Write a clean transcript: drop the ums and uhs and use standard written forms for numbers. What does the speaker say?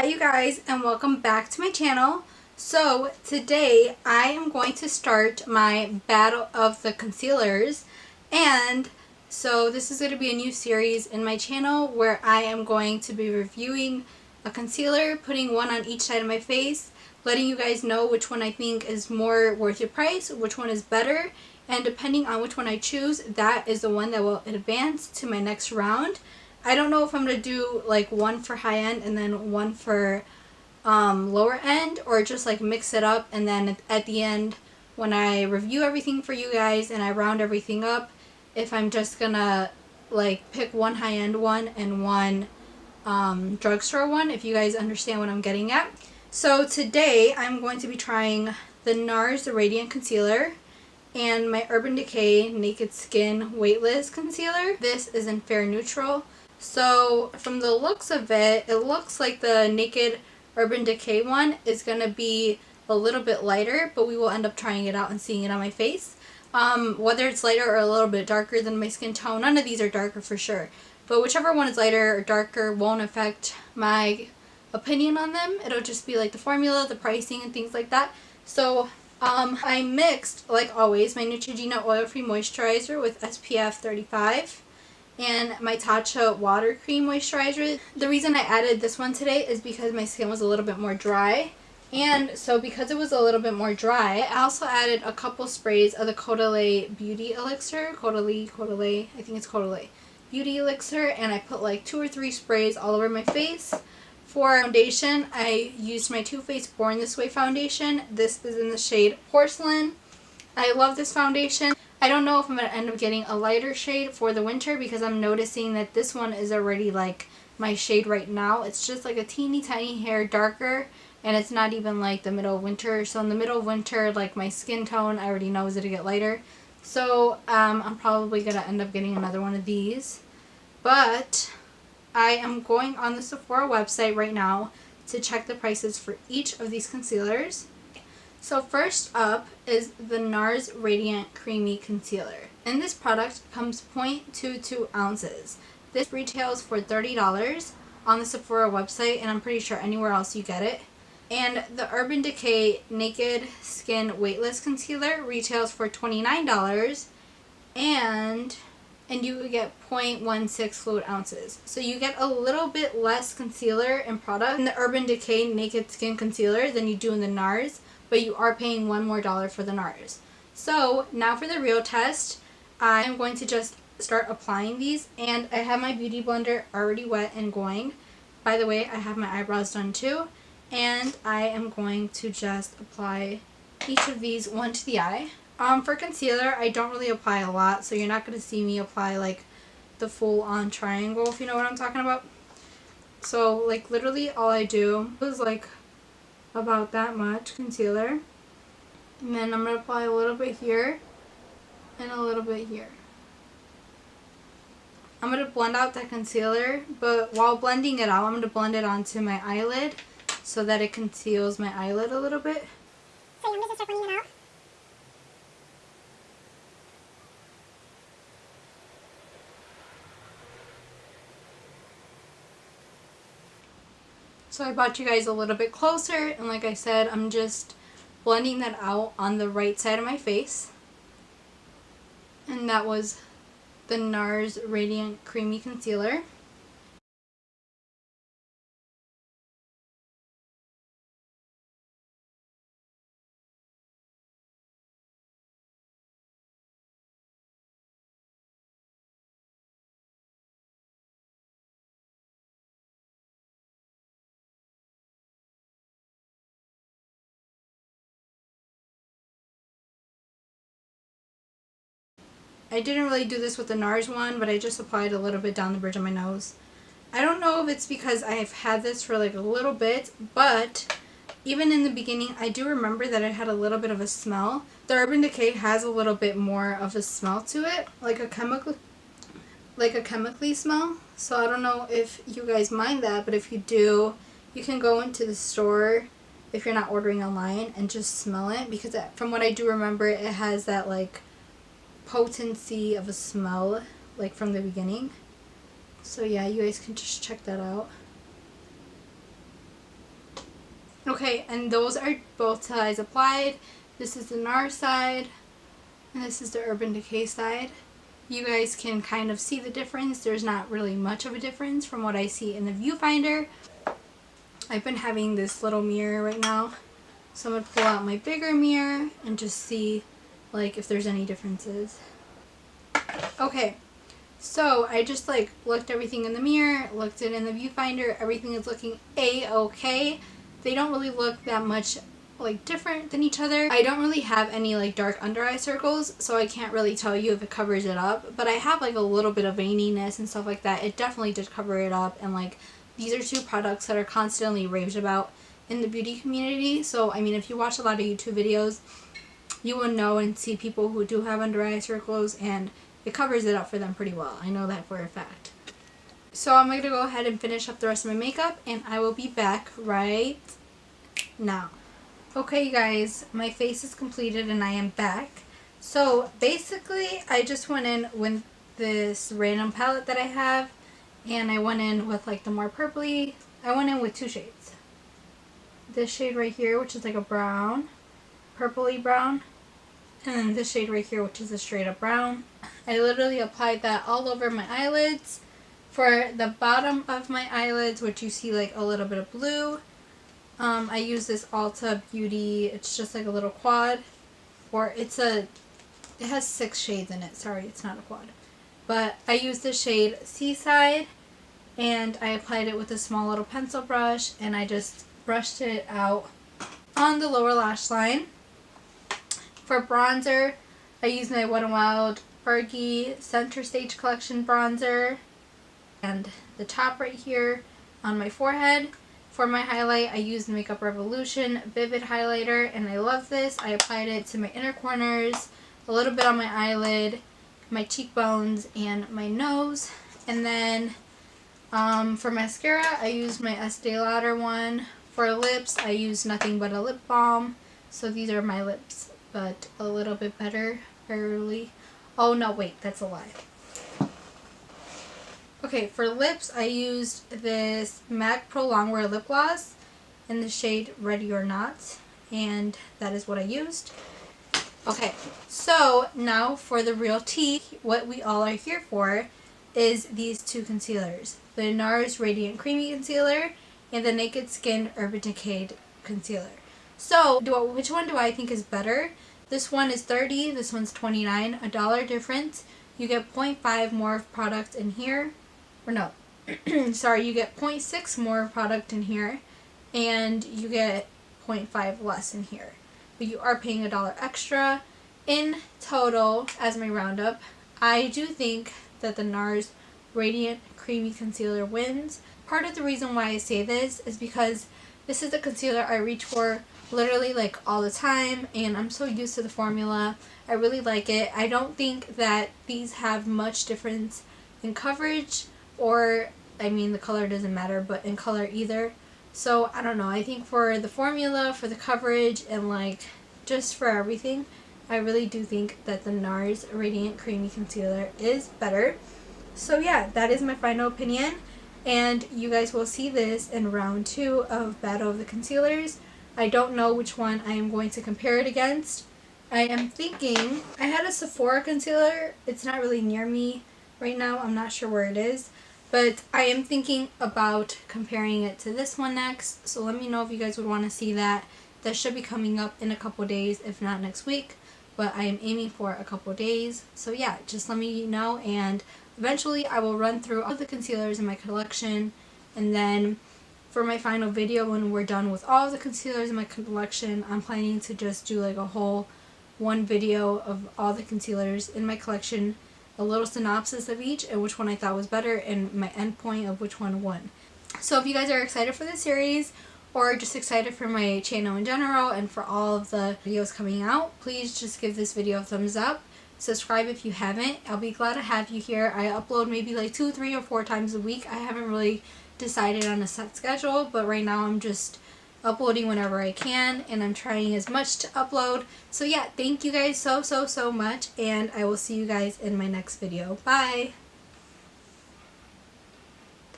Hi you guys, and welcome back to my channel. So today I am going to start my battle of the concealers, and so this is going to be a new series in my channel where I am going to be reviewing a concealer, putting one on each side of my face, letting you guys know which one I think is more worth your price, which one is better, and depending on which one I choose, that is the one that will advance to my next round. I don't know if I'm going to do like one for high end and then one for lower end, or just like mix it up, and then at the end when I review everything for you guys and I round everything up, if I'm just gonna like pick one high end one and one drugstore one, if you guys understand what I'm getting at. So today I'm going to be trying the Nars Radiant Concealer and my Urban Decay Naked Skin Weightless Concealer. This is in Fair Neutral. So from the looks of it, it looks like the Naked Urban Decay one is going to be a little bit lighter, but we will end up trying it out and seeing it on my face. Whether it's lighter or a little bit darker than my skin tone, none of these are darker for sure. But whichever one is lighter or darker won't affect my opinion on them. It'll just be like the formula, the pricing, and things like that. So I mixed, like always, my Neutrogena Oil-Free Moisturizer with SPF 35. And my Tatcha Water Cream Moisturizer. The reason I added this one today is because my skin was a little bit more dry. And so because it was a little bit more dry, I also added a couple sprays of the Caudalie Beauty Elixir. Caudalie, I think it's Caudalie Beauty Elixir. And I put like 2 or 3 sprays all over my face. For foundation, I used my Too Faced Born This Way foundation. This is in the shade Porcelain. I love this foundation. I don't know if I'm going to end up getting a lighter shade for the winter, because I'm noticing that this one is already like my shade right now. It's just like a teeny tiny hair darker, and it's not even like the middle of winter. So in the middle of winter, like my skin tone, I already know is going to get lighter. So I'm probably going to end up getting another one of these. But I am going on the Sephora website right now to check the prices for each of these concealers. So first up is the Nars Radiant Creamy Concealer. And this product comes 0.22 ounces. This retails for $30 on the Sephora website, and I'm pretty sure anywhere else you get it. And the Urban Decay Naked Skin Weightless Concealer retails for $29, and you get 0.16 fluid ounces. So you get a little bit less concealer and product in the Urban Decay Naked Skin Concealer than you do in the Nars, but you are paying $1 more for the Nars. So now for the real test, I'm going to just start applying these, and I have my beauty blender already wet and going. By the way, I have my eyebrows done too, and I am going to just apply each of these one to the eye. For concealer, I don't really apply a lot, so you're not going to see me apply like the full on triangle, if you know what I'm talking about. So like literally all I do is like about that much concealer, and then I'm going to apply a little bit here and a little bit here. I'm going to blend out that concealer, but while blending it out, I'm going to blend it onto my eyelid so that it conceals my eyelid a little bit. So I'm just start blending it out. So I brought you guys a little bit closer, and like I said, I'm just blending that out on the right side of my face. And that was the Nars Radiant Creamy Concealer. I didn't really do this with the Nars one, but I just applied a little bit down the bridge of my nose. I don't know if it's because I've had this for like a little bit, but even in the beginning, I do remember that it had a little bit of a smell. The Urban Decay has a little bit more of a smell to it, like a chemically smell. So I don't know if you guys mind that, but if you do, you can go into the store if you're not ordering online and just smell it, because from what I do remember, it has that like potency of a smell like from the beginning. So yeah, you guys can just check that out. Okay, and those are both sides applied. This is the Nars side, and this is the Urban Decay side. You guys can kind of see the difference. There's not really much of a difference from what I see in the viewfinder. I've been having this little mirror right now, so I'm going to pull out my bigger mirror and just see like if there's any differences. Okay, so I just like looked everything in the mirror, looked it in the viewfinder, everything is looking a-okay. They don't really look that much like different than each other. I don't really have any like dark under eye circles, so I can't really tell you if it covers it up, but I have like a little bit of veininess and stuff like that. It definitely did cover it up, and like these are two products that are constantly raved about in the beauty community. So I mean, if you watch a lot of YouTube videos, you will know and see people who do have under eye circles, and it covers it up for them pretty well. I know that for a fact. So I'm going to go ahead and finish up the rest of my makeup, and I will be back right now. Okay, you guys, my face is completed and I am back. So basically, I just went in with this random palette that I have, and I went in with like the more purpley. I went in with two shades. This shade right here, which is like a brown, purpley brown, and then this shade right here, which is a straight up brown. I literally applied that all over my eyelids. For the bottom of my eyelids, which you see like a little bit of blue, I use this Ulta Beauty. It's just like a little quad, or it has 6 shades in it. Sorry, it's not a quad. But I use the shade Seaside, and I applied it with a small little pencil brush, and I just brushed it out on the lower lash line. For bronzer, I use my Wet n Wild Fergie Center Stage Collection bronzer, and the top right here on my forehead. For my highlight, I used Makeup Revolution Vivid Highlighter, and I love this. I applied it to my inner corners, a little bit on my eyelid, my cheekbones, and my nose. And then for mascara, I used my Estee Lauder one. For lips, I used nothing but a lip balm. So these are my lips, but a little bit better, barely. Oh no, wait, that's a lie. Okay, for lips, I used this MAC Pro Longwear Lip Gloss in the shade Ready or Not, and that is what I used. Okay, so now for the real tea, what we all are here for is these two concealers. The Nars Radiant Creamy Concealer and the Naked Skin Urban Decay Concealer. So, which one do I think is better? This one is $30, this one's $29, $1 difference. You get 0.5 more product in here. Or no, sorry, you get 0.6 more product in here, and you get 0.5 less in here. But you are paying $1 extra. In total, as my roundup, I do think that the Nars Radiant Creamy Concealer wins. Part of the reason why I say this is because this is the concealer I reach for literally like all the time, and I'm so used to the formula. I really like it. I don't think that these have much difference in coverage, or I mean the color doesn't matter, but in color either. So I don't know, I think for the formula, for the coverage, and like just for everything, I really do think that the Nars Radiant Creamy Concealer is better. So yeah, that is my final opinion, and you guys will see this in round 2 of Battle of the Concealers. I don't know which one I am going to compare it against. I am thinking, I had a Sephora concealer. It's not really near me right now. I'm not sure where it is. But I am thinking about comparing it to this one next. So let me know if you guys would want to see that. That should be coming up in a couple days, if not next week. But I am aiming for a couple days. So yeah, just let me know. And eventually I will run through all of the concealers in my collection. And then for my final video, when we're done with all of the concealers in my collection, I'm planning to just do like a whole one video of all the concealers in my collection, a little synopsis of each and which one I thought was better, and my end point of which one won. So if you guys are excited for this series, or just excited for my channel in general and for all of the videos coming out, please just give this video a thumbs up. Subscribe if you haven't. I'll be glad to have you here. I upload maybe like 2, 3, or 4 times a week. I haven't really decided on a set schedule, but right now I'm just uploading whenever I can, and I'm trying as much to upload. So yeah, thank you guys so much, and I will see you guys in my next video. Bye!